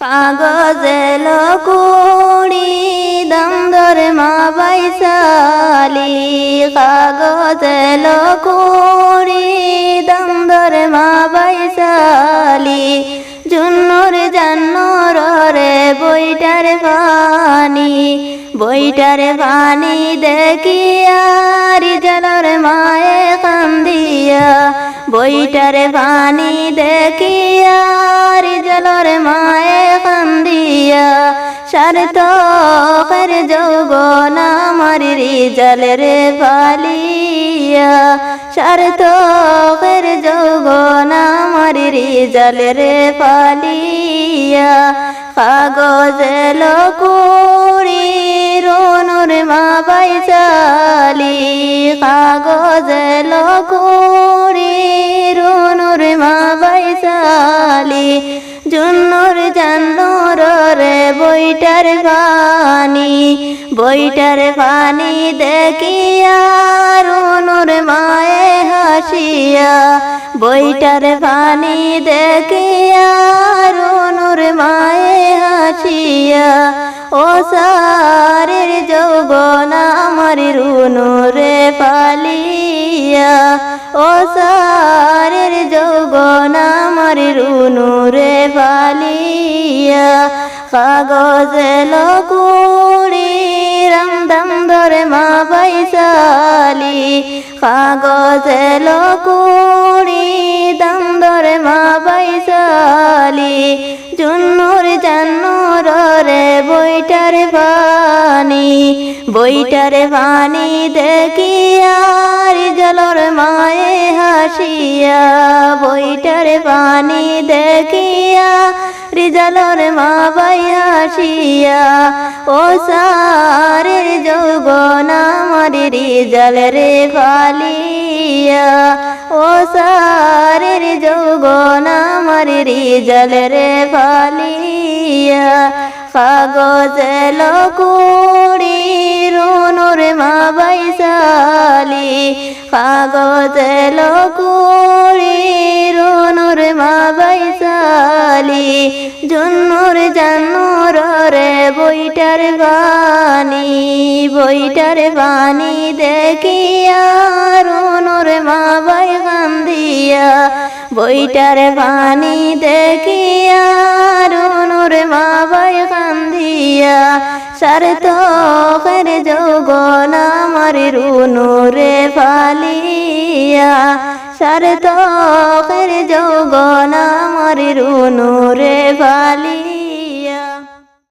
কাগজে লকুড়ি দম ধরে মা বাইসালি কাগজে লকুড়ি দম ধরে মা বাইসালি জুন্নুর জান্নুর রে বইটার পানি দেখিয়া রিজলর মায়ে কান্দিয়া বইটার পানি দেখিয়া রিজলর মায়ে কান্দিয়া সার্থকের যৌবন আমার রিজলের ফালিয়া সার্থকের যৌবন আমার রিজলের ফালিয়া কাগজে লকুড়ি রুনুর মা বাইসালি কাগজে লকুড়ি রুনুর মা বাইসালি জুন্নুর জান্নুর রে বইটার পানি দেখিয়া রুনুর মায়ে হাসিয়া বইটার পানি দেখিয়া রুনুর মায়ে হাসিয়া ও সারের যৌবন আমার রুনুরে ফালিয়া ও সারের যৌবন আমার রুনুরে ফালিয়া কাগজে লকুড়ি রামদম ধরে মা বাইসালি কাগজে লকুড়ি দম ধরে মা বাইসালি জুন্নুর জান্নুর রে বইটার পানি দেখিয়া রিজলর মায়ে হাসিয়া বইটার পানি দেখিয়া রিজলর মা বাই হাসিয়া ও সারের যৌবন আমার রিজলের ফালিয়া ও সারের যৌবন আমার রিজলের ফালিয়া কাগজে লকুড়ি রুনুর মা বাইসালি কাগজে লকুড়ি রুনুর মা বাইসালি জুন্নুর জান্নুর রে বইটার পানি দেখিয়া রুনুর মা বাই কান্দিয়া বইটার পানি দেখিয়া রুনুর মা বাই কান্দিয়া সার্থকের যৌবন আমার রুনুরে ফালিয়া সার্থকের যৌবন আমার রুনুরে ফালিয়া।